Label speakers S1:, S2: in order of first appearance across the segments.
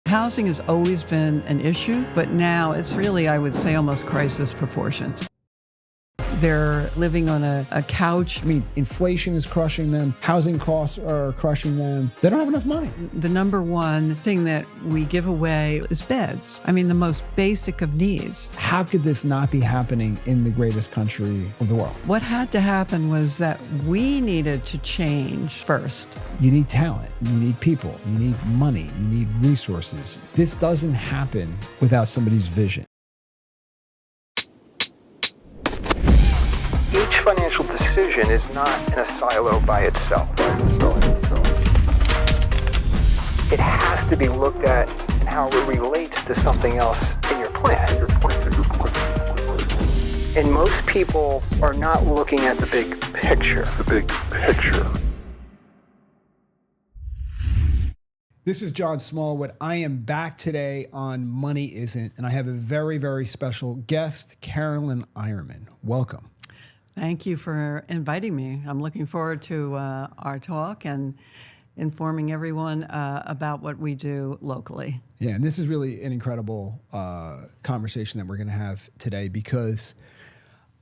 S1: Housing has always been an issue, but now it's really, I would say, almost crisis proportions. They're living on a couch.
S2: I mean, inflation is crushing them. Housing costs are crushing them. They don't have enough money.
S1: The number one thing that we give away is beds. I mean, the most basic of needs.
S2: How could this not be happening in the greatest country of the world?
S1: What had to happen was that we needed to change first.
S2: You need talent. You need people. You need money. You need resources. This doesn't happen without somebody's vision.
S3: Each financial decision is not in a silo by itself. It has to be looked at and how it relates to something else in your plan. And most people are not looking at the big picture.
S2: This is John Smallwood. I am back today on Money Isn't, and I have a very, very special guest, Carolyn Eyerman. Welcome.
S1: Thank you for inviting me. I'm looking forward to our talk and informing everyone about what we do locally.
S2: Yeah, and this is really an incredible conversation that we're going to have today because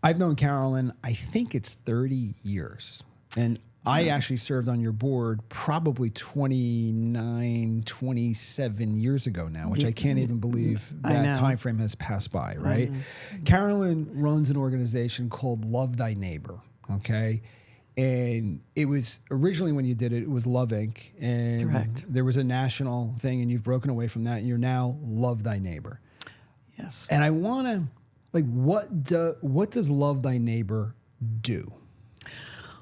S2: I've known Carolyn, I think it's 30 years. And I actually served on your board probably 29, 27 years ago now, which I can't even believe that time frame has passed by, right? Carolyn runs an organization called Love Thy Neighbor, okay? And it was originally when you did it, it was Love Inc. And
S1: Correct.
S2: There was a national thing and you've broken away from that and you're now Love Thy Neighbor.
S1: Yes.
S2: And I want to, like, what does Love Thy Neighbor do?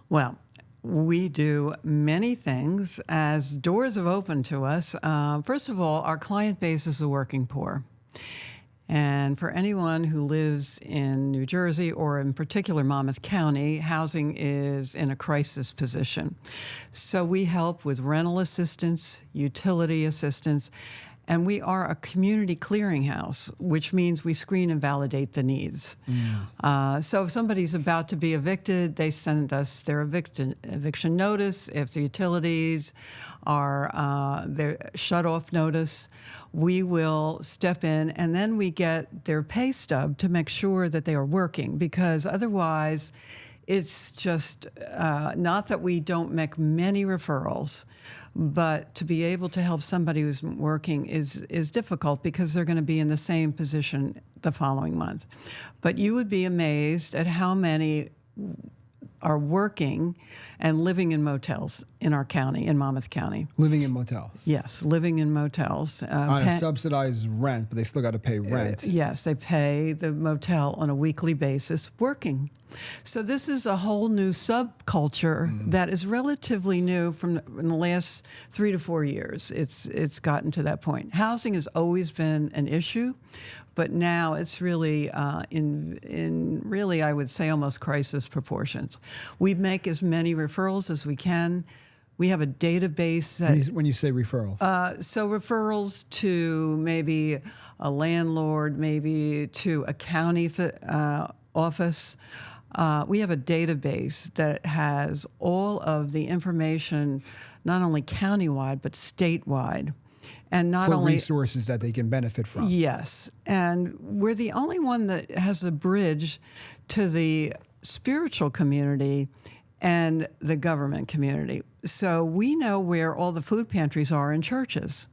S1: Well, we do many things as doors have opened to us. First of all, our client base is the working poor. And for anyone who lives in New Jersey or in particular Monmouth County, housing is in a crisis position. So we help with rental assistance, utility assistance, and we are a community clearinghouse, which means we screen and validate the needs. So if somebody's about to be evicted, they send us their eviction notice. If the utilities are their shut-off notice, we will step in, and then we get their pay stub to make sure that they are working, because otherwise it's just not that we don't make many referrals, but to be able to help somebody who's working is difficult because they're going to be in the same position the following month. But you would be amazed at how many are working and living in motels in our county, in Monmouth County.
S2: Living in motels?
S1: Yes, living in motels.
S2: On a subsidized rent, but they still got to pay rent.
S1: Yes, they pay the motel on a weekly basis, working. So this is a whole new subculture that is relatively new in the last 3 to 4 years. It's gotten to that point. Housing has always been an issue, but now it's really in really, I would say, almost crisis proportions. We make as many referrals as we can. We have a database that...
S2: When you say referrals?
S1: So referrals to maybe a landlord, maybe to a county office. We have a database that has all of the information, not only countywide, but statewide. And not only
S2: resources that they can benefit from.
S1: Yes. And we're the only one that has a bridge to the spiritual community and the government community. So we know where all the food pantries are in churches.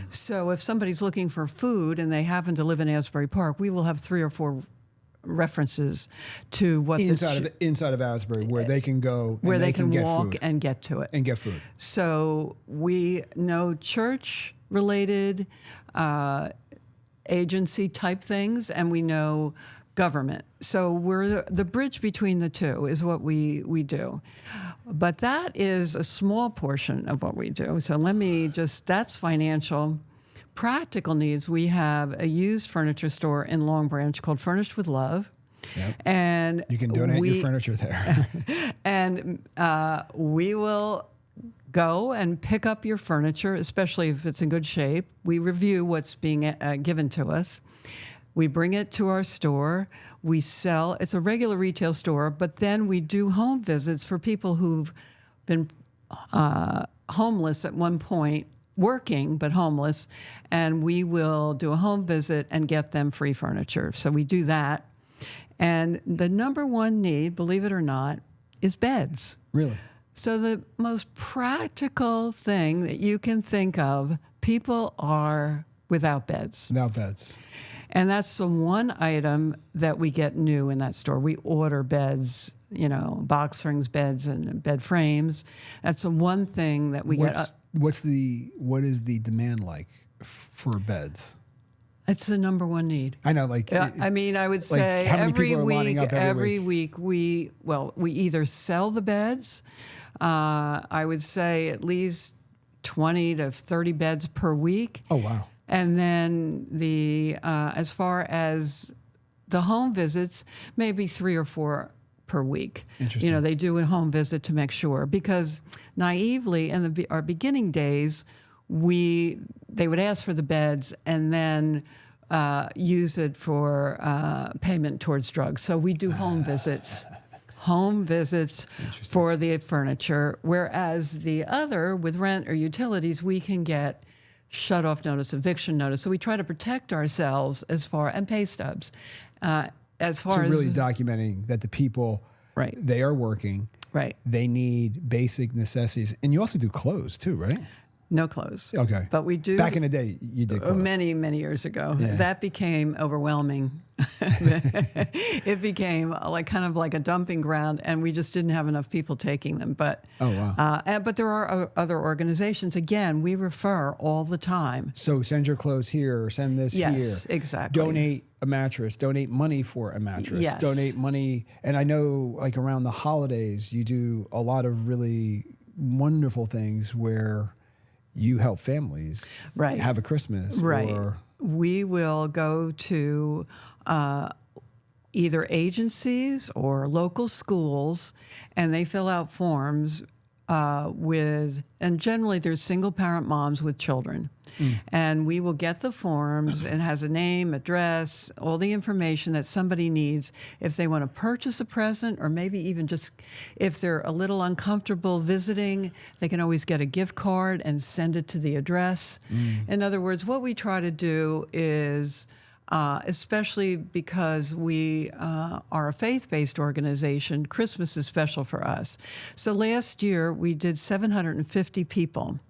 S1: So if somebody's looking for food and they happen to live in Asbury Park, we will have 3 or 4 references to what
S2: inside of Asbury, where they can go,
S1: where they can walk
S2: food.
S1: And get to it
S2: and get food.
S1: So we know church-related agency type things, and we know government. So we're the bridge between the two is what we do. But that is a small portion of what we do. So that's financial. Practical needs, we have a used furniture store in Long Branch called Furnished with Love.
S2: Yep.
S1: And
S2: you can donate your furniture there.
S1: And we will go and pick up your furniture, especially if it's in good shape. We review what's being given to us. We bring it to our store. We sell. It's a regular retail store, but then we do home visits for people who've been homeless at one point working but homeless, and we will do a home visit and get them free furniture. So we do that. And the number one need, believe it or not, is beds.
S2: Really?
S1: So the most practical thing that you can think of, people are without beds.
S2: Without beds.
S1: And that's the one item that we get new in that store. We order beds, box springs beds and bed frames. That's the one thing that we get.
S2: What is the demand like for beds?
S1: It's the number one need.
S2: I know,
S1: I would say
S2: how many people are lining up
S1: every week we either sell the beds. I would say at least 20 to 30 beds per week.
S2: Oh, wow.
S1: And then as far as the home visits, maybe 3 or 4 per week.
S2: Interesting.
S1: They do a home visit to make sure, because naively in our beginning days, they would ask for the beds and then use it for payment towards drugs. So we do home visits for the furniture, whereas the other, with rent or utilities, we can get shut-off notice, eviction notice. So we try to protect ourselves and pay stubs.
S2: Really documenting that the people,
S1: right,
S2: they are working,
S1: right,
S2: they need basic necessities. And you also do clothes too, right?
S1: No clothes.
S2: Okay.
S1: But we do.
S2: Back in the day, you did clothes.
S1: Many, many years ago.
S2: Yeah.
S1: That became overwhelming. It became kind of like a dumping ground, and we just didn't have enough people taking them. But
S2: oh, wow.
S1: But there are other organizations. Again, we refer all the time.
S2: So send your clothes here, or send this here.
S1: Yes, exactly.
S2: Donate a mattress. Donate money for a mattress.
S1: Yes.
S2: Donate money. And I know, around the holidays, you do a lot of really wonderful things where you help families have a Christmas.
S1: Right.
S2: Or
S1: we will go to either agencies or local schools, and they fill out forms and generally there's single parent moms with children. And we will get the forms, and it has a name, address, all the information that somebody needs if they want to purchase a present, or maybe even just if they're a little uncomfortable visiting, they can always get a gift card and send it to the address. In other words, what we try to do is, especially because we are a faith-based organization, Christmas is special for us. So last year we did 750 people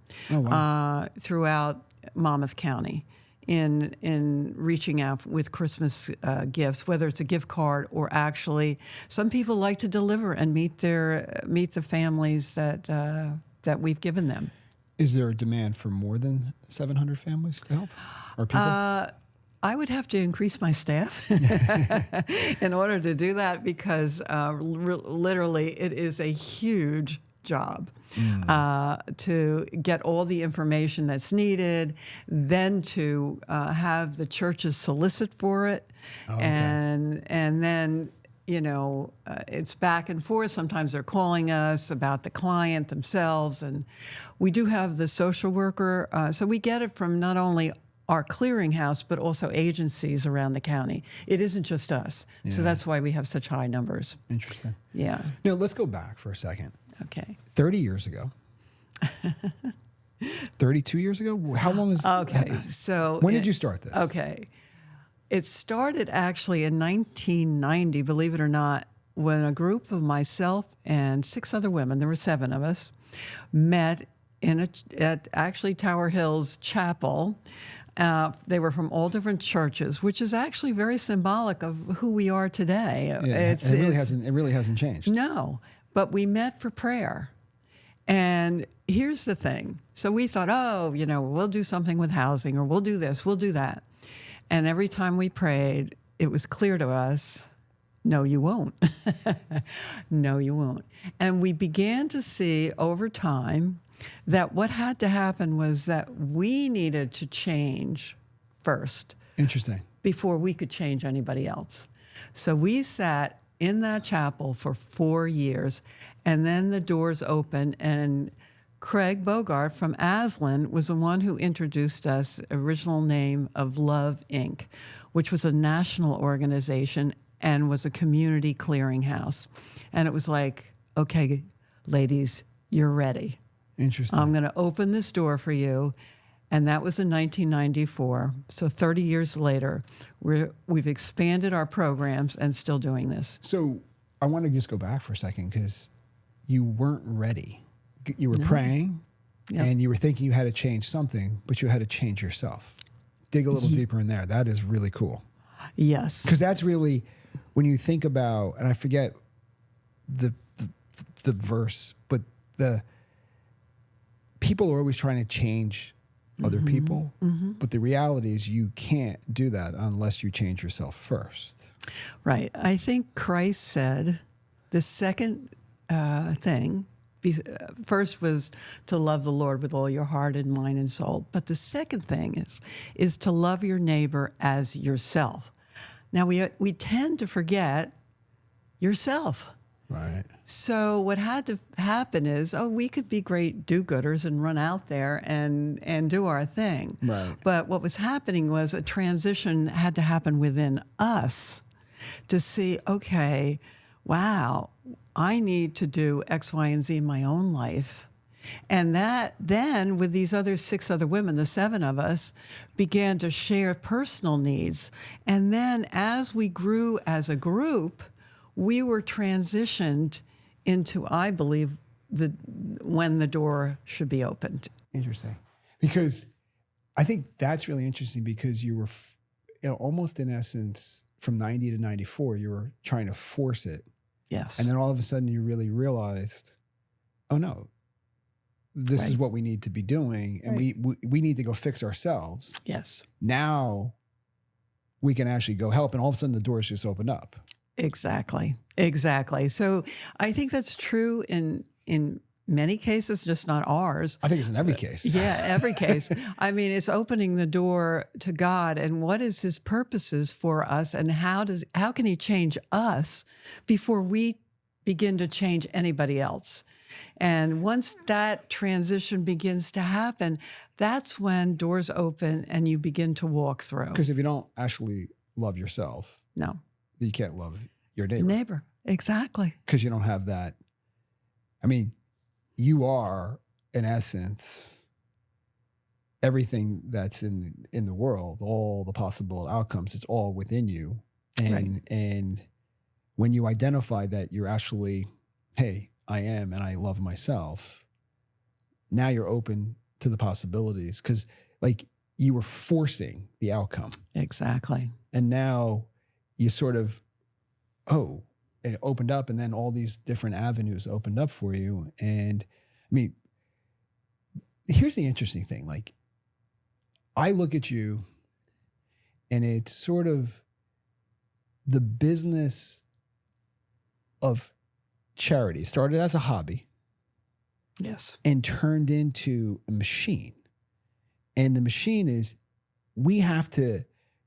S1: throughout Monmouth County in reaching out with Christmas gifts, whether it's a gift card or actually some people like to deliver and meet the families that we've given them.
S2: Is there a demand for more than 700 families to help, or people?
S1: I would have to increase my staff in order to do that, because literally it is a huge job to get all the information that's needed, then to have the churches solicit for it, and then it's back and forth. Sometimes they're calling us about the client themselves, and we do have the social worker, so we get it from not only our clearinghouse, but also agencies around the county. It isn't just us. Yeah. So that's why we have such high numbers.
S2: Interesting.
S1: Yeah.
S2: Now, let's go back for a second.
S1: Okay.
S2: 30 years ago. 32 years ago? How long is...
S1: Okay, so...
S2: When did you start this?
S1: Okay. It started actually in 1990, believe it or not, when a group of myself and 6 other women, there were 7 of us, met at actually Tower Hills Chapel. They were from all different churches, which is actually very symbolic of who we are today.
S2: Yeah, it really hasn't changed.
S1: No, but we met for prayer. And here's the thing. So we thought, we'll do something with housing, or we'll do this, we'll do that. And every time we prayed, it was clear to us, no, you won't. No, you won't. And we began to see over time that what had to happen was that we needed to change first.
S2: Interesting.
S1: Before we could change anybody else. So we sat in that chapel for 4 years, and then the doors opened, and Craig Bogart from Aslan was the one who introduced us, original name of Love, Inc., which was a national organization and was a community clearinghouse. And it was like, okay, ladies, you're ready.
S2: Interesting.
S1: I'm going to open this door for you, And that was in 1994. So 30 years later, we've expanded our programs and still doing this.
S2: So I want to just go back for a second because you weren't ready. You were praying and you were thinking you had to change something, but you had to change yourself. Dig a little deeper in there. That is really cool.
S1: Yes.
S2: Because that's really, when you think about, and I forget the verse, but the people are always trying to change other people, but the reality is you can't do that unless you change yourself first.
S1: Right. I think Christ said the second thing, first was to love the Lord with all your heart and mind and soul. But the second thing is to love your neighbor as yourself. Now, we tend to forget yourself.
S2: Right.
S1: So what had to happen is, we could be great do-gooders and run out there and do our thing.
S2: Right.
S1: But what was happening was a transition had to happen within us to see, okay, wow, I need to do X, Y, and Z in my own life. And that then with these other 6 other women, the 7 of us, began to share personal needs. And then as we grew as a group, we were transitioned into, I believe, when the door should be opened.
S2: Interesting. Because I think that's really interesting because you were almost in essence from 90 to 94, you were trying to force it.
S1: Yes.
S2: And then all of a sudden you really realized, oh no, this is what we need to be doing. And we need to go fix ourselves.
S1: Yes.
S2: Now we can actually go help. And all of a sudden the doors just opened up.
S1: Exactly. So I think that's true in many cases, just not ours.
S2: I think it's in every case.
S1: Yeah, every case. I mean, it's opening the door to God and what is his purposes for us and how can he change us before we begin to change anybody else. And once that transition begins to happen, that's when doors open and you begin to walk through.
S2: Because if you don't actually love yourself,
S1: no,
S2: you can't love your neighbor.
S1: Neighbor, exactly.
S2: Because you don't have that. I mean, you are, in essence, everything that's in the world, all the possible outcomes, it's all within you. And when you identify that you're actually, hey, I am and I love myself, now you're open to the possibilities because like you were forcing the outcome.
S1: Exactly.
S2: And now you sort of, it opened up and then all these different avenues opened up for you. And I mean, here's the interesting thing. Like I look at you and it's sort of the business of charity started as a hobby.
S1: Yes.
S2: And turned into a machine. And the machine is,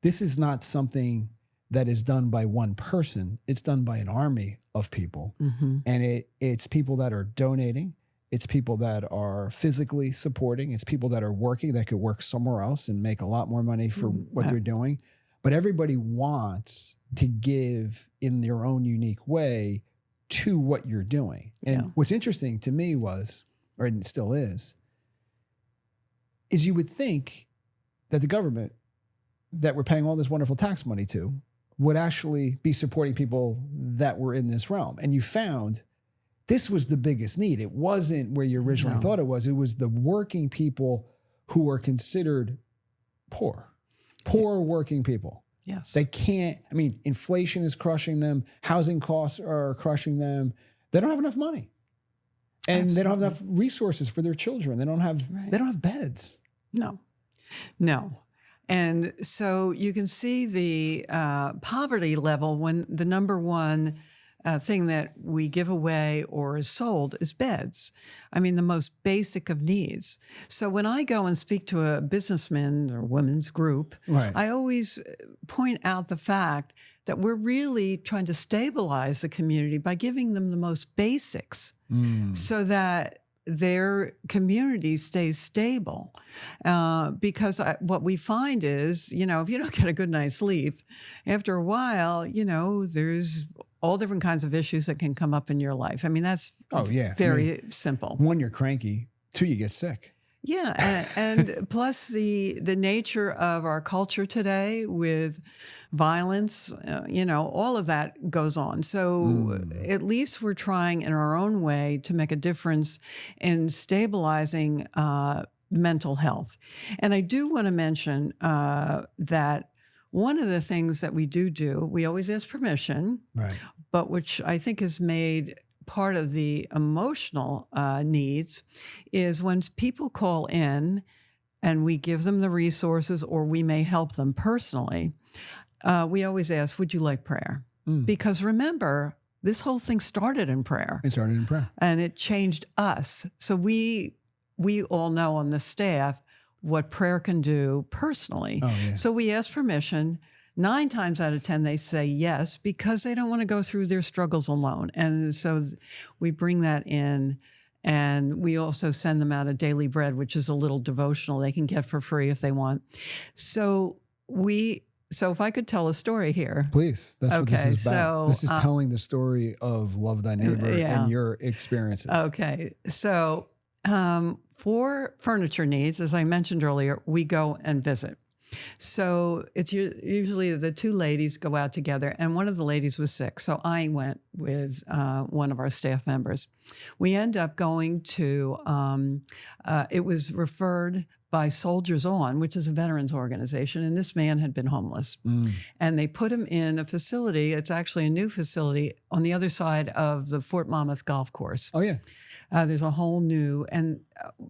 S2: this is not something that is done by one person. It's done by an army of people. Mm-hmm. And it's people that are donating. It's people that are physically supporting. It's people that are working that could work somewhere else and make a lot more money for what they're doing. But everybody wants to give in their own unique way to what you're doing. And what's interesting to me was, or it still is you would think that the government that we're paying all this wonderful tax money to would actually be supporting people that were in this realm. And you found this was the biggest need. It wasn't where you originally thought it was. It was the working people who are considered poor working people.
S1: Yes.
S2: They can't, I mean, inflation is crushing them. Housing costs are crushing them. They don't have enough money. And Absolutely. They don't have enough resources for their children. They don't have beds.
S1: No. And so you can see the poverty level when the number one thing that we give away or is sold is beds. I mean, the most basic of needs. So when I go and speak to a businessman or women's group, I always point out the fact that we're really trying to stabilize the community by giving them the most basics so that their community stays stable. Because what we find is, if you don't get a good night's sleep, after a while, there's all different kinds of issues that can come up in your life. I mean, that's very simple.
S2: 1, you're cranky. 2, you get sick.
S1: Yeah, and plus the nature of our culture today with violence, all of that goes on. So at least we're trying in our own way to make a difference in stabilizing mental health. And I do want to mention that one of the things that we do, we always ask permission,
S2: Right.
S1: but which I think is made part of the emotional needs is when people call in and we give them the resources or we may help them personally, we always ask, would you like prayer? Because remember, this whole thing started in prayer.
S2: It started in prayer.
S1: And it changed us. So we all know on the staff what prayer can do personally.
S2: Oh, yeah.
S1: So we ask permission. 9 times out of 10, they say yes because they don't want to go through their struggles alone. And so we bring that in, and we also send them out a daily bread, which is a little devotional they can get for free if they want. So if I could tell a story here.
S2: Please. That's what this is about.
S1: So,
S2: this is telling the story of love thy neighbor and your experiences.
S1: Okay. So for furniture needs, as I mentioned earlier, we go and visit. So it's usually the 2 ladies go out together, and one of the ladies was sick. So I went with one of our staff members. We end up going to, it was referred by Soldiers On, which is a veterans organization, and this man had been homeless. And they put him in a facility. It's actually a new facility on the other side of the Fort Monmouth golf course.
S2: Oh, yeah.
S1: There's a whole new, and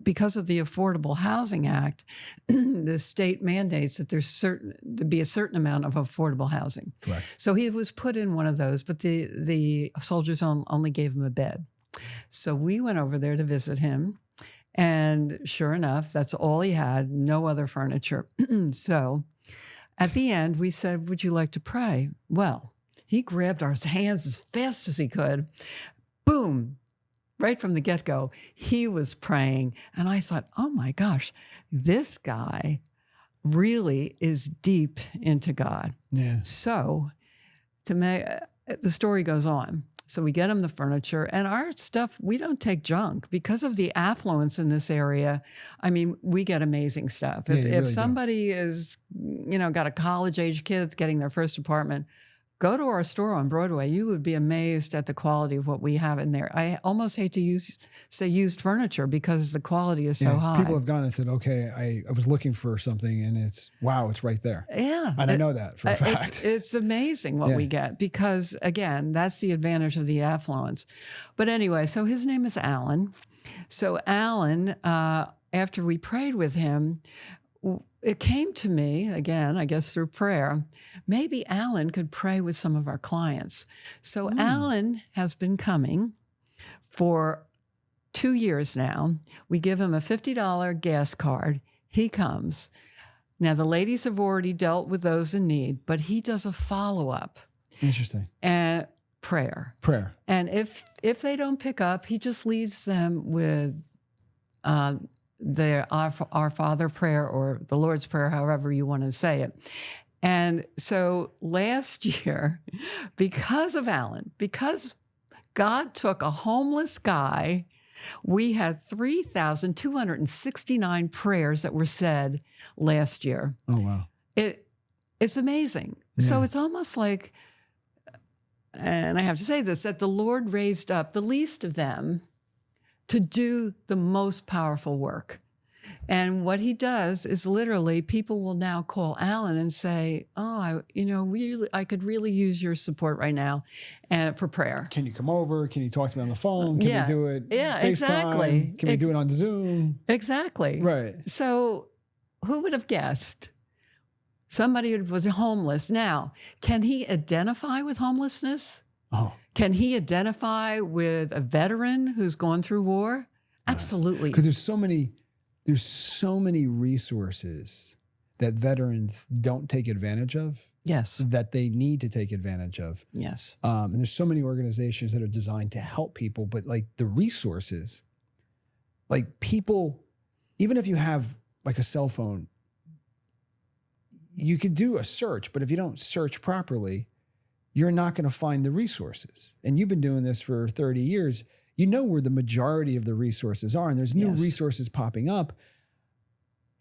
S1: because of the Affordable Housing Act, the state mandates that there's to be a certain amount of affordable housing.
S2: Correct.
S1: So he was put in one of those, but the Soldiers only gave him a bed. So we went over there to visit him, and sure enough, that's all he had, no other furniture. So at the end, we said, would you like to pray? Well, he grabbed our hands as fast as he could. Boom. Right from the get-go, he was praying. And I thought, oh my gosh, this guy really is deep into God.
S2: Yeah.
S1: So the story goes on. So we get him the furniture, and our stuff, we don't take junk because of the affluence in this area. I mean, we get amazing stuff.
S2: Yeah,
S1: If
S2: really
S1: somebody is, got a college-age kid getting their first apartment, go to our store on Broadway. You would be amazed at the quality of what we have in there. I almost hate to say used furniture because the quality is so high.
S2: People have gone and said, okay, I was looking for something, and it's right there.
S1: Yeah.
S2: And I know that for a fact.
S1: It's amazing what we get because, again, that's the advantage of the affluence. But anyway, so his name is Alan. So Alan, after we prayed with him, it came to me, again, I guess through prayer, maybe Alan could pray with some of our clients. So Alan has been coming for 2 years now. We give him a $50 gas card. He comes. Now, the ladies have already dealt with those in need, but he does a follow-up.
S2: Interesting.
S1: And prayer. And if they don't pick up, he just leaves them with the Our Father prayer or the Lord's Prayer, however you want to say it. And so last year, because of Alan, because God took a homeless guy, we had 3,269 prayers that were said last year.
S2: Oh, wow.
S1: It's amazing.
S2: Yeah.
S1: So it's almost like, and I have to say this, that the Lord raised up the least of them to do the most powerful work. And what he does is literally people will now call Alan and say, oh, I could really use your support right now for prayer.
S2: Can you come over? Can you talk to me on the phone? Can we do it FaceTime?
S1: Exactly.
S2: Can we do it on Zoom?
S1: Exactly.
S2: Right.
S1: So who would have guessed? Somebody who was homeless. Now, can he identify with homelessness?
S2: Oh.
S1: Can he identify with a veteran who's gone through war? Absolutely.
S2: Because there's so many resources that veterans don't take advantage of.
S1: Yes.
S2: That they need to take advantage of.
S1: Yes.
S2: And there's so many organizations that are designed to help people, but like the resources, like people, even if you have like a cell phone, you could do a search, but if you don't search properly, you're not going to find the resources. And you've been doing this for 30 years. You know where the majority of the resources are, and there's new resources popping up. And there's so many resources that are designed to help people, but like the resources,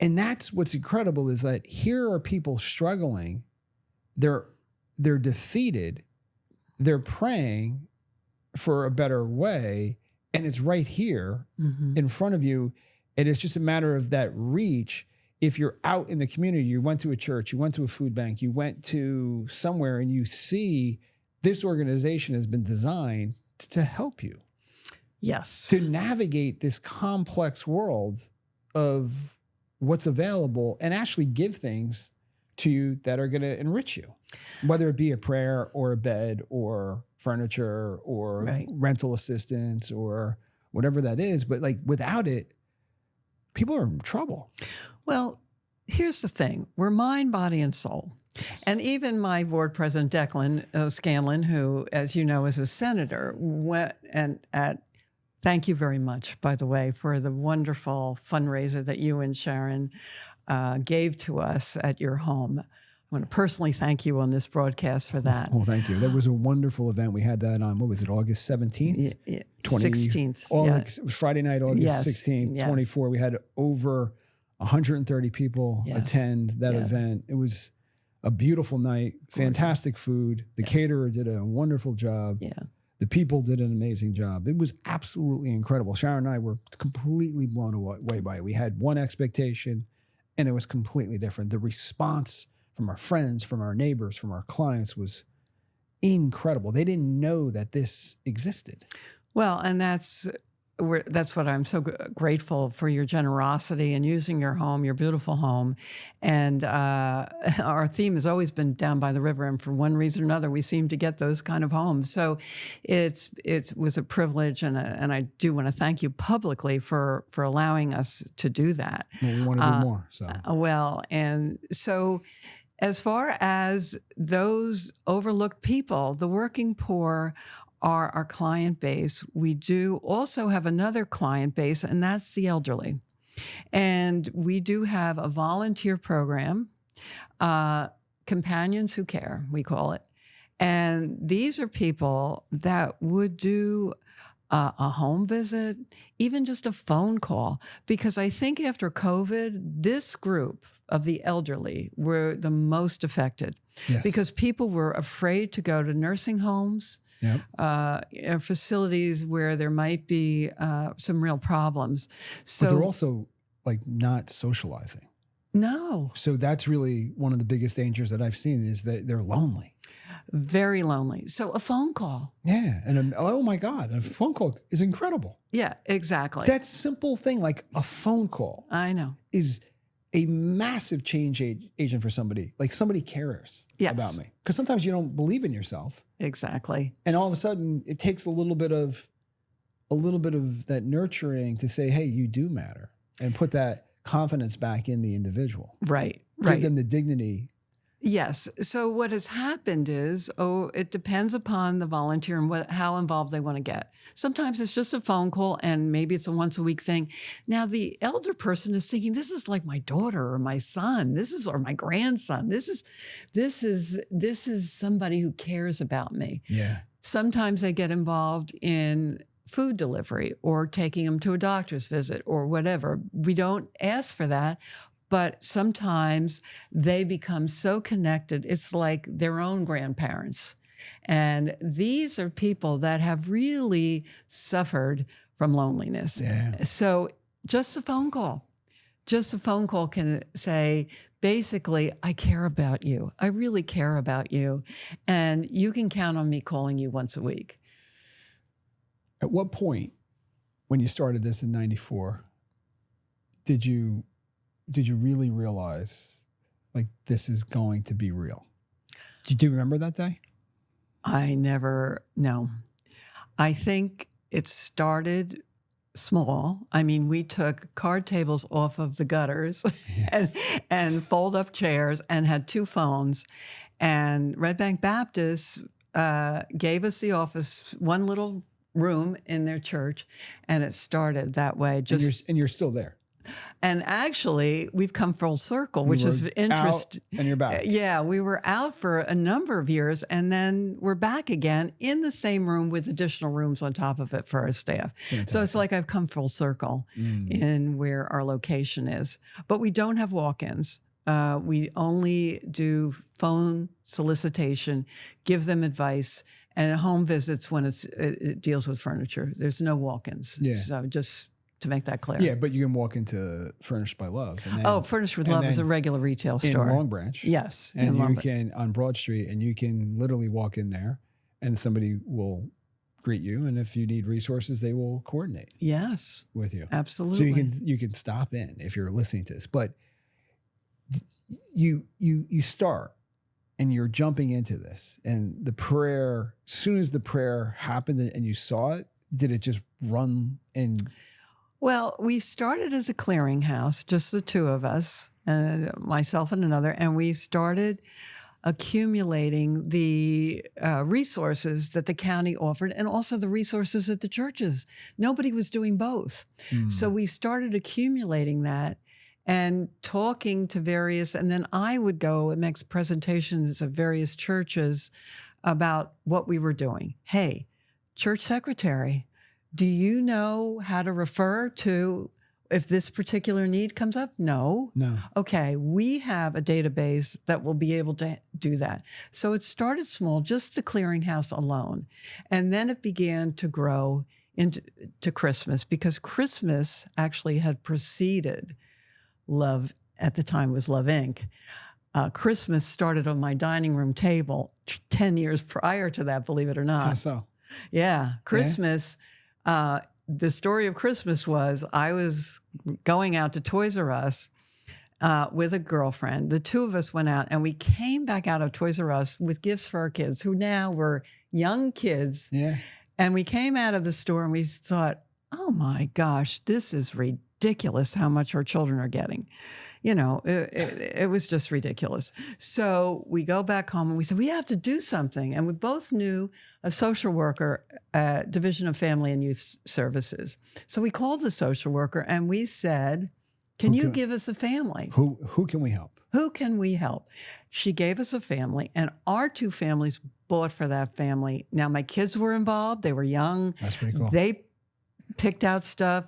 S2: And that's what's incredible is that here are people struggling. They're defeated. They're praying for a better way. And it's right here in front of you. And it's just a matter of that reach. If you're out in the community, you went to a church, you went to a food bank, you went to somewhere and you see this organization has been designed to help you.
S1: Yes.
S2: To navigate this complex world of what's available and actually give things to you that are going to enrich you, whether it be a prayer or a bed or furniture or rental assistance or whatever that is. But like without it, people are in trouble.
S1: Well, here's the thing. We're mind, body, and soul. Yes. And even my board president, Declan Scanlon, who, as you know, is a senator, thank you very much, by the way, for the wonderful fundraiser that you and Sharon gave to us at your home. I want to personally thank you on this broadcast for that.
S2: Well, thank you. That was a wonderful event. We had that on, what was it, August 17th?
S1: 16th.
S2: It was Friday night, August 16th, 24. We had over 130 people attend that event. It was a beautiful night, fantastic food. The caterer did a wonderful job. Yeah. The people did an amazing job. It was absolutely incredible. Sharon and I were completely blown away by it. We had one expectation, and it was completely different. The response from our friends, from our neighbors, from our clients was incredible. They didn't know that this existed.
S1: Well, and that's what I'm so grateful for, your generosity and using your home, your beautiful home. And our theme has always been down by the river. And for one reason or another, we seem to get those kind of homes. So it was a privilege. And I do want to thank you publicly for allowing us to do that.
S2: Well, we want to do more.
S1: And so as far as those overlooked people, the working poor are our client base. We do also have another client base, and that's the elderly. And we do have a volunteer program, Companions Who Care, we call it. And these are people that would do a home visit, even just a phone call, because I think after COVID, this group of the elderly were the most affected because people were afraid to go to nursing homes, facilities where there might be some real problems. So
S2: but they're also like not socializing.
S1: No.
S2: So that's really one of the biggest dangers that I've seen is that they're lonely.
S1: Very lonely. So a phone call.
S2: Yeah. And oh my God, a phone call is incredible.
S1: Yeah, exactly.
S2: That simple thing, like a phone call.
S1: I know.
S2: Is a massive change agent for somebody. Like somebody cares about me. Because sometimes you don't believe in yourself.
S1: Exactly.
S2: And all of a sudden it takes a little bit of that nurturing to say, hey, you do matter. And put that confidence back in the individual.
S1: Right.
S2: Give them the dignity.
S1: Yes. So what has happened is, it depends upon the volunteer and how involved they want to get. Sometimes it's just a phone call and maybe it's a once a week thing. Now the elder person is thinking, this is like my daughter or my son, or my grandson. This is somebody who cares about me.
S2: Yeah.
S1: Sometimes they get involved in food delivery or taking them to a doctor's visit or whatever. We don't ask for that. But sometimes they become so connected, it's like their own grandparents. And these are people that have really suffered from loneliness.
S2: Yeah.
S1: So just a phone call can say, basically, I care about you. I really care about you. And you can count on me calling you once a week.
S2: At what point, when you started this in 94, did you really realize, like, this is going to be real? Do you remember that day?
S1: No. I think it started small. I mean, we took card tables off of the gutters and fold up chairs and had 2 phones. And Red Bank Baptist gave us the office, one little room in their church, and it started that way.
S2: And you're still there.
S1: And actually, we've come full circle, which is interesting.
S2: And you're back.
S1: Yeah, we were out for a number of years, and then we're back again in the same room with additional rooms on top of it for our staff.
S2: Fantastic.
S1: So it's like I've come full circle in where our location is. But we don't have walk-ins. We only do phone solicitation, give them advice, and home visits when it deals with furniture. There's no walk-ins.
S2: Yeah.
S1: So just to make that clear.
S2: Yeah, but you can walk into Furnished by Love. And then,
S1: Furnished with Love is a regular retail
S2: in
S1: store.
S2: Long Branch.
S1: Yes.
S2: And you can, on Broad Street, and you can literally walk in there and somebody will greet you. And if you need resources, they will coordinate
S1: Yes.
S2: with you.
S1: Absolutely.
S2: So you can stop in if you're listening to this. But you start and you're jumping into this. And the prayer, as soon as the prayer happened and you saw it, did it just run and...
S1: Well, we started as a clearinghouse, just the two of us, myself and another, and we started accumulating the resources that the county offered and also the resources at the churches. Nobody was doing both. So we started accumulating that and talking to various, and then I would go and make presentations at various churches about what we were doing. Hey, church secretary, do you know how to refer to if this particular need comes up? No. Okay, we have a database that will be able to do that. So it started small, just the clearinghouse alone. And then it began to grow into Christmas, because Christmas actually had preceded Love. At the time was Love Inc. Christmas started on my dining room table 10 years prior to that, believe it or not.
S2: How so?
S1: Yeah, Christmas... the story of Christmas was I was going out to Toys R Us with a girlfriend. The two of us went out and we came back out of Toys R Us with gifts for our kids, who now were young kids.
S2: Yeah.
S1: And we came out of the store and we thought, oh my gosh, this is ridiculous how much our children are getting. You know, it was just ridiculous. So we go back home and we said, we have to do something. And we both knew a social worker at Division of Family and Youth Services. So we called the social worker and we said, can you give us a family?
S2: Who can we help?
S1: Who can we help? She gave us a family, and our two families bought for that family. Now, my kids were involved. They were young.
S2: That's pretty cool.
S1: They picked out stuff.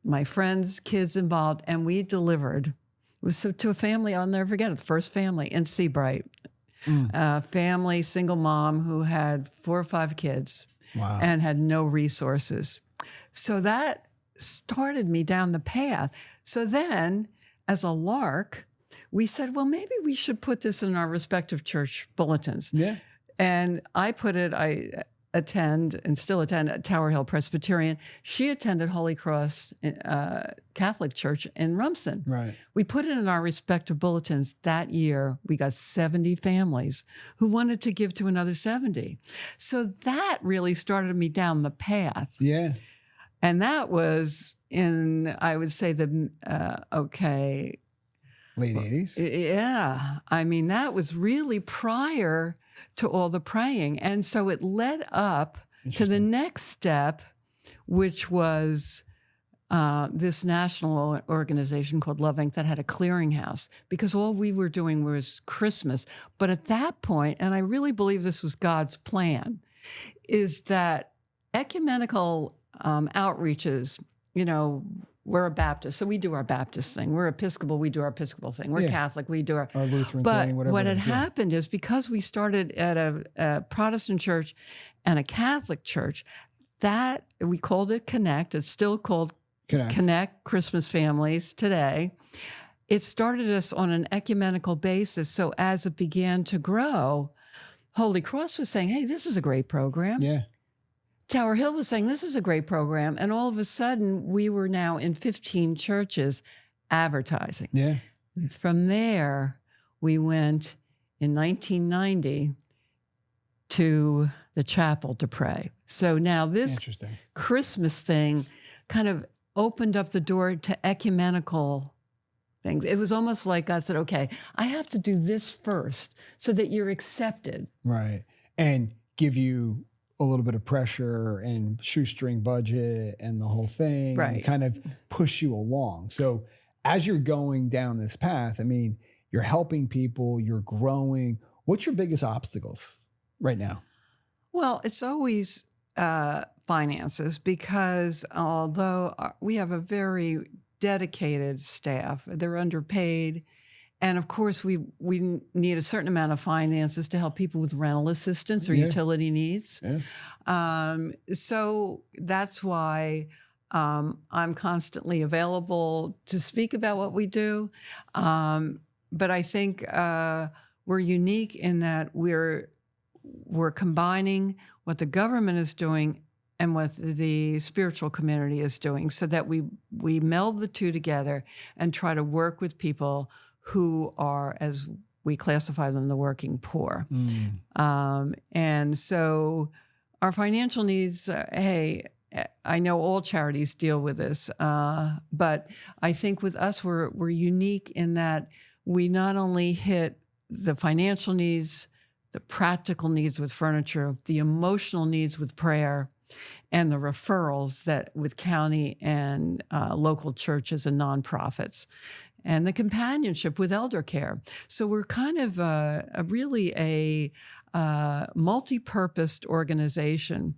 S1: My friends' kids involved, and we delivered. It was to a family, I'll never forget it, the first family in Seabright. Family, single mom who had 4 or 5 kids.
S2: Wow.
S1: And had no resources. So that started me down the path. So then, as a lark, we said, well, maybe we should put this in our respective church bulletins.
S2: Yeah.
S1: And I attend and still attend at Tower Hill Presbyterian. She attended Holy Cross Catholic Church in Rumson.
S2: Right.
S1: We put it in our respective bulletins. That year, we got 70 families who wanted to give to another 70. So that really started me down the path.
S2: Yeah.
S1: And that was in, I would say,
S2: late 80s?
S1: Yeah. I mean, that was really prior to all the praying. And so it led up to the next step, which was this national organization called Love Inc. that had a clearinghouse, because all we were doing was Christmas. But at that point, and I really believe this was God's plan, is that ecumenical outreaches, you know, we're a Baptist, so we do our Baptist thing. We're Episcopal, we do our Episcopal thing. We're Catholic, we do our
S2: Lutheran
S1: but
S2: thing, whatever.
S1: What had happened is, because we started at a Protestant church and a Catholic church, that we called it Connect. It's still called Connect Christmas Families today. It started us on an ecumenical basis. So as it began to grow, Holy Cross was saying, hey, this is a great program.
S2: Yeah.
S1: Tower Hill was saying, this is a great program. And all of a sudden, we were now in 15 churches advertising.
S2: Yeah.
S1: From there, we went in 1990 to the chapel to pray. So now this Christmas thing kind of opened up the door to ecumenical things. It was almost like God said, okay, I have to do this first so that you're accepted.
S2: Right. And give you a little bit of pressure and shoestring budget and the whole thing, and
S1: Right.
S2: kind of push you along. So as you're going down this path, I mean, you're helping people, you're growing. What's your biggest obstacles right now?
S1: Well, it's always finances, because although we have a very dedicated staff, they're underpaid. And of course, we need a certain amount of finances to help people with rental assistance or
S2: Yeah.
S1: utility needs.
S2: Yeah.
S1: So that's why I'm constantly available to speak about what we do. But I think we're unique in that we're combining what the government is doing and what the spiritual community is doing, so that we meld the two together and try to work with people who are, as we classify them, the working poor. And so our financial needs, hey, I know all charities deal with this, but I think with us, we're unique in that we not only hit the financial needs, the practical needs with furniture, the emotional needs with prayer, and the referrals that with county and local churches and nonprofits, and the companionship with elder care. So we're kind of really a multi-purposed organization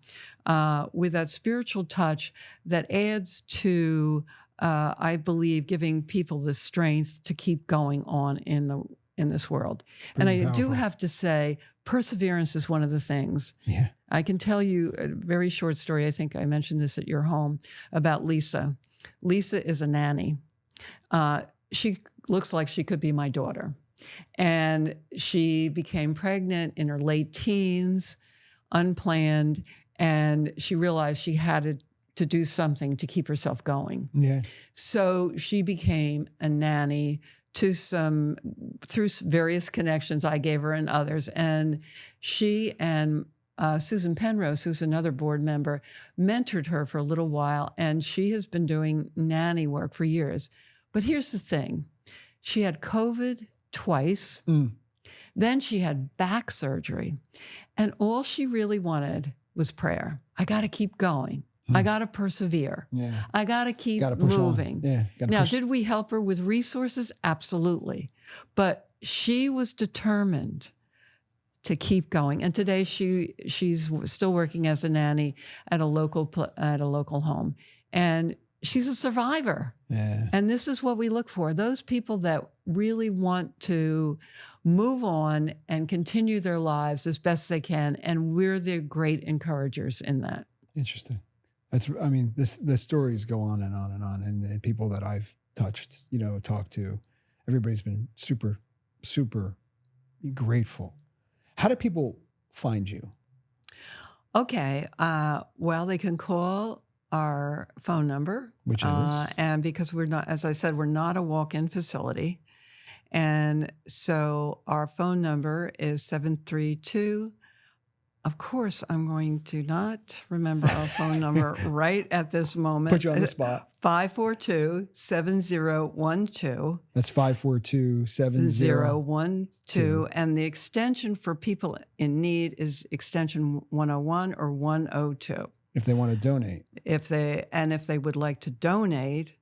S1: with that spiritual touch that adds to, I believe, giving people the strength to keep going on in this world. And I do have to say, perseverance is one of the things.
S2: Yeah.
S1: I can tell you a very short story. I think I mentioned this at your home about Lisa. Lisa is a nanny. She looks like she could be my daughter. And she became pregnant in her late teens, unplanned, and she realized she had to do something to keep herself going.
S2: Yeah.
S1: So she became a nanny through various connections I gave her and others. And she and Susan Penrose, who's another board member, mentored her for a little while, and she has been doing nanny work for years. But here's the thing. She had COVID twice. Then she had back surgery. And all she really wanted was prayer. I got to keep going. I got to persevere.
S2: Yeah.
S1: I got to keep
S2: Gotta push on.
S1: moving.
S2: Yeah.
S1: Now, did we help her with resources? Absolutely. But she was determined to keep going. And today she's still working as a nanny at a local home. And she's a survivor.
S2: Yeah.
S1: And this is what we look for. Those people that really want to move on and continue their lives as best they can. And we're the great encouragers in that.
S2: Interesting. The stories go on and on and on. And the people that I've touched, talked to, everybody's been super, super grateful. How do people find you?
S1: Okay. Well, they can call our phone number.
S2: Which is?
S1: And because we're not, as I said, we're not a walk-in facility. And so our phone number is 732. Of course, I'm going to not remember our phone number right at this moment.
S2: Put you on the spot.
S1: 542-7012.
S2: That's 542-7012.
S1: And the extension for people in need is extension 101 or 102.
S2: If they want to donate.
S1: If they would like to donate,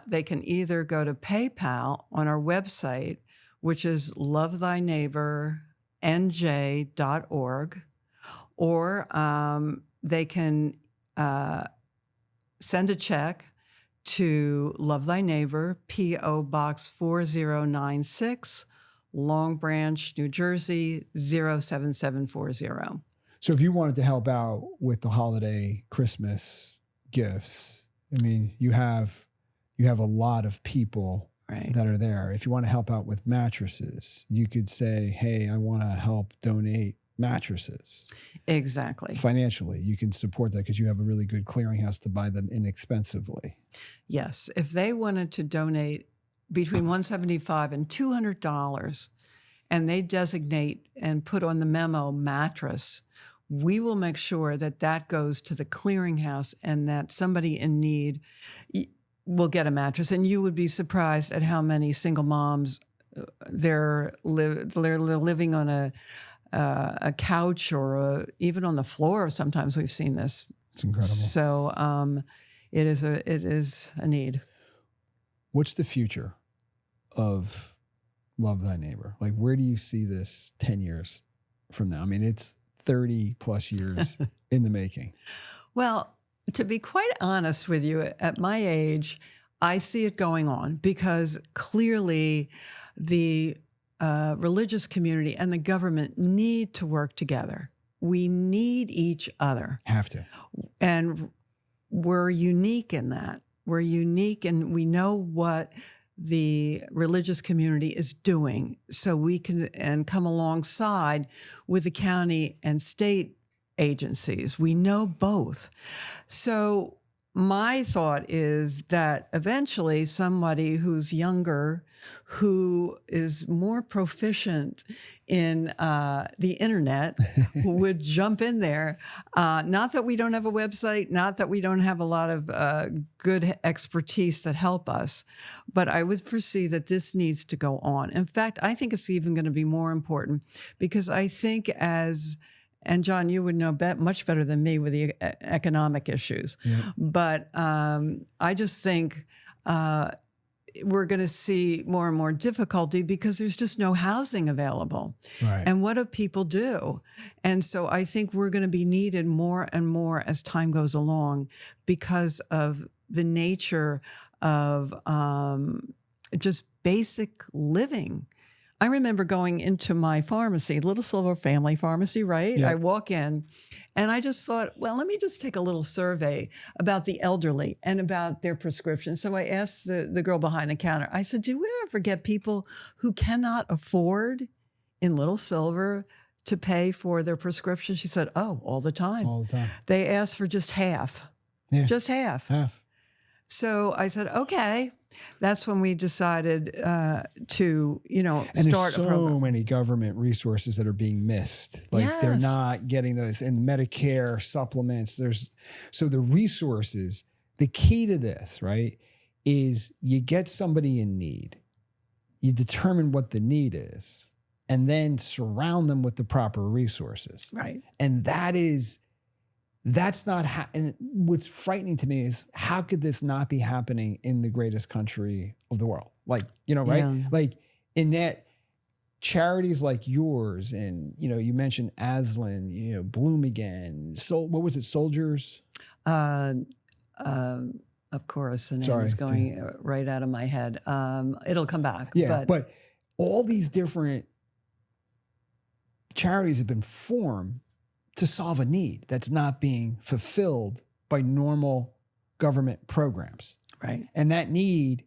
S1: they can either go to PayPal on our website, which is lovethyneighbornj.org, or they can send a check to Love Thy Neighbor, P.O. Box 4096, Long Branch, New Jersey, 07740.
S2: So if you wanted to help out with the holiday Christmas gifts, I mean, you have a lot of people that are there. If you want to help out with mattresses, you could say, hey, I want to help donate mattresses.
S1: Exactly.
S2: Financially, you can support that because you have a really good clearinghouse to buy them inexpensively.
S1: Yes. If they wanted to donate between $175 and $200, and they designate and put on the memo mattress, we will make sure that that goes to the clearinghouse and that somebody in need will get a mattress. And you would be surprised at how many single moms, they're living on a couch or even on the floor. Sometimes we've seen this.
S2: It's incredible.
S1: So it is a need.
S2: What's the future of Love Thy Neighbor? Like, where do you see this 10 years from now? I mean, it's 30 plus years in the making.
S1: Well, to be quite honest with you, at my age, I see it going on because clearly the religious community and the government need to work together. We need each other.
S2: Have to.
S1: And we're unique in that. We're unique and we know what the religious community is doing. So we can and come alongside with the county and state agencies. We know both. So my thought is that eventually somebody who's younger, who is more proficient in the internet would jump in there. Not that we don't have a website, not that we don't have a lot of good expertise that help us, but I would foresee that this needs to go on. In fact, I think it's even going to be more important because I think and John, you would know much better than me with the economic issues. Yeah. But I just think we're going to see more and more difficulty because there's just no housing available. Right. And what do people do? And so I think we're going to be needed more and more as time goes along because of the nature of just basic living. I remember going into my pharmacy, Little Silver Family Pharmacy, right? Yep. I walk in and I just thought, well, let me just take a little survey about the elderly and about their prescriptions. So I asked the girl behind the counter, I said, do we ever get people who cannot afford in Little Silver to pay for their prescription? She said, oh, all the time. All the time. They ask for just half. Yeah. Just half. Half. So I said, okay. That's when we decided to, start a program.
S2: So many government resources that are being missed. Like they're not getting those in Medicare supplements. So the resources, the key to this, right, is you get somebody in need, you determine what the need is, and then surround them with the proper resources.
S1: Right.
S2: And that's not, and what's frightening to me is how could this not be happening in the greatest country of the world? Like, right? Yeah. Like in that charities like yours and, you mentioned Aslan, Bloom Again. So what was it? Soldiers?
S1: Of course. The name is going right out of my head. It'll come back.
S2: Yeah. But all these different charities have been formed to solve a need that's not being fulfilled by normal government programs.
S1: Right.
S2: And that need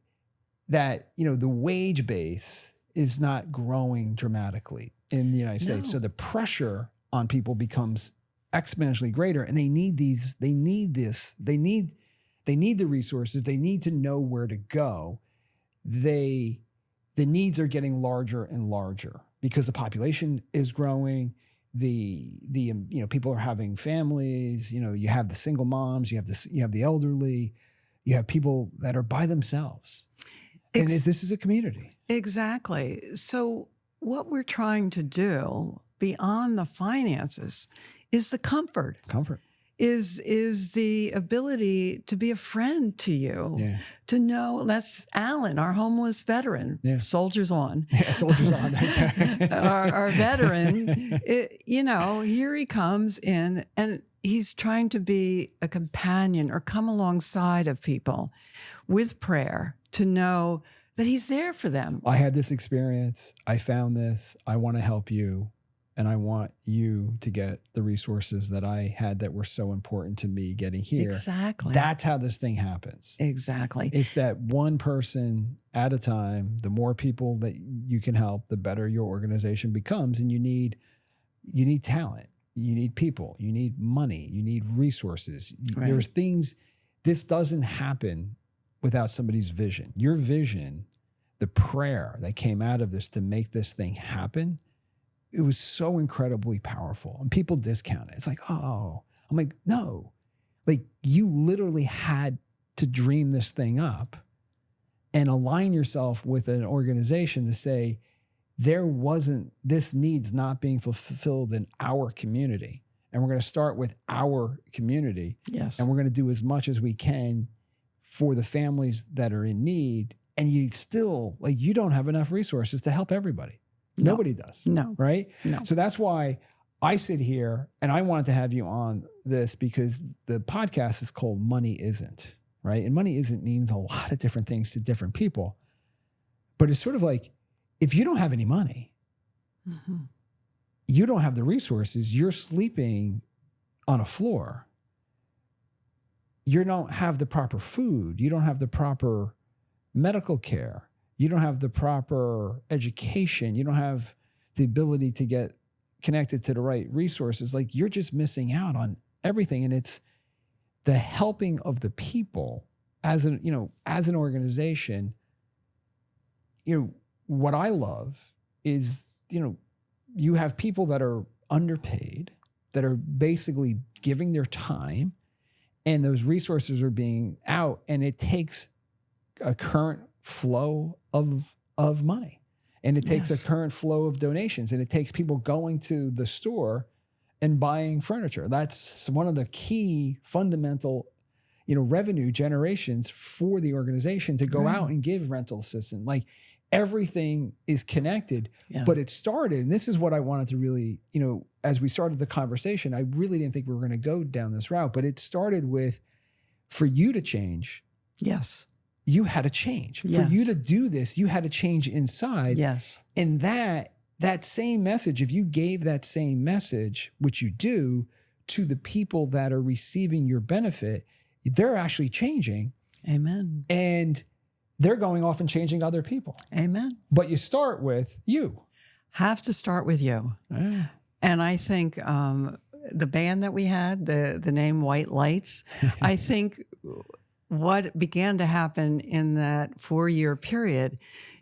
S2: that, the wage base is not growing dramatically in the United States. So the pressure on people becomes exponentially greater and they need the resources. They need to know where to go. The needs are getting larger and larger because the population is growing. The people are having families, you have the single moms, you have the elderly, you have people that are by themselves. And this is a community.
S1: Exactly. So what we're trying to do beyond the finances is the comfort.
S2: Comfort.
S1: Is the ability to be a friend to you, to know that's Alan, our homeless veteran, soldiers on.
S2: Yeah, soldiers on.
S1: our veteran, here he comes in and he's trying to be a companion or come alongside of people with prayer to know that he's there for them.
S2: I had this experience. I found this. I want to help you. And I want you to get the resources that I had that were so important to me getting here.
S1: Exactly.
S2: That's how this thing happens.
S1: Exactly.
S2: It's that one person at a time. The more people that you can help, the better your organization becomes. And you need talent. You need people. You need money. You need resources. Right. There's things, this doesn't happen without somebody's vision. Your vision, the prayer that came out of this to make this thing happen, it was so incredibly powerful. And people discount it. It's like, oh, I'm like, no. Like you literally had to dream this thing up and align yourself with an organization to say, this need's not being fulfilled in our community. And we're going to start with our community.
S1: Yes.
S2: And we're going to do as much as we can for the families that are in need. And you still, like, you don't have enough resources to help everybody.
S1: No.
S2: Nobody does.
S1: No.
S2: Right?
S1: No.
S2: So that's why I sit here and I wanted to have you on this, because the podcast is called Money Isn't, right? And money isn't means a lot of different things to different people. But it's sort of like, if you don't have any money,
S1: Mm-hmm.
S2: you don't have the resources, you're sleeping on a floor. You don't have the proper food. You don't have the proper medical care. You don't have the proper education. You don't have the ability to get connected to the right resources. Like, you're just missing out on everything. And it's the helping of the people as an organization. What I love is, you have people that are underpaid, that are basically giving their time, and those resources are being out, and it takes a current flow of money, and it takes a current flow of donations, and it takes people going to the store and buying furniture. That's one of the key fundamental, revenue generations for the organization, to go out and give rental assistance. Like, everything is connected, but it started, and this is what I wanted to really, as we started the conversation, I really didn't think we were going to go down this route, but it started with, for you to change.
S1: Yes.
S2: You had to change.
S1: Yes.
S2: For you to do this, you had to change inside.
S1: Yes.
S2: And that same message, if you gave that same message, which you do, to the people that are receiving your benefit, they're actually changing.
S1: Amen.
S2: And they're going off and changing other people.
S1: Amen.
S2: But you start with you.
S1: Have to start with you.
S2: Yeah.
S1: And I think the band that we had, the name White Lights, I think what began to happen in that 4-year period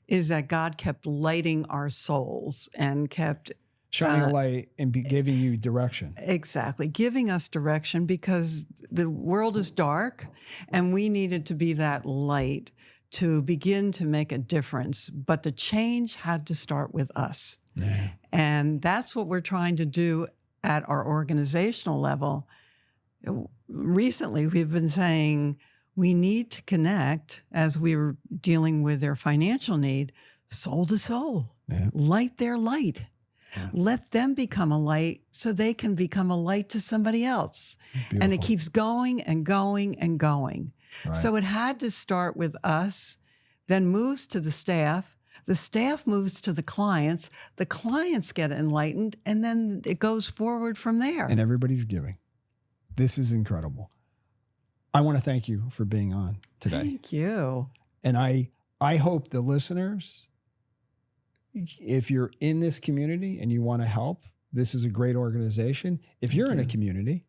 S1: is that God kept lighting our souls and kept
S2: shining a light and giving you direction.
S1: Exactly. Giving us direction, because the world is dark and we needed to be that light to begin to make a difference. But the change had to start with us.
S2: Yeah.
S1: And that's what we're trying to do at our organizational level. Recently, we've been saying we need to connect, as we were dealing with their financial need, soul to soul.
S2: Yeah.
S1: Light their light. Yeah. Let them become a light so they can become a light to somebody else.
S2: Beautiful.
S1: And it keeps going and going and going.
S2: Right.
S1: So it had to start with us, then moves to the staff moves to the clients get enlightened, and then it goes forward from there.
S2: And everybody's giving. This is incredible. I want to thank you for being on today.
S1: Thank you.
S2: And I hope the listeners, if you're in this community and you want to help, this is a great organization. If you're in a community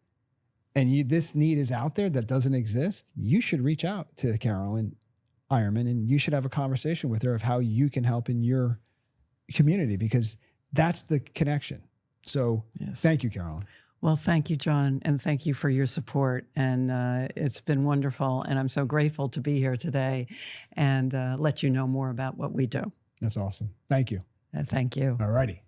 S2: and this need is out there that doesn't exist, you should reach out to Carolyn Eyerman, and you should have a conversation with her of how you can help in your community, because that's the connection. So Thank you, Carolyn.
S1: Well, thank you, John, and thank you for your support. And it's been wonderful, and I'm so grateful to be here today and let you know more about what we do.
S2: That's awesome. Thank you.
S1: Thank you.
S2: All righty.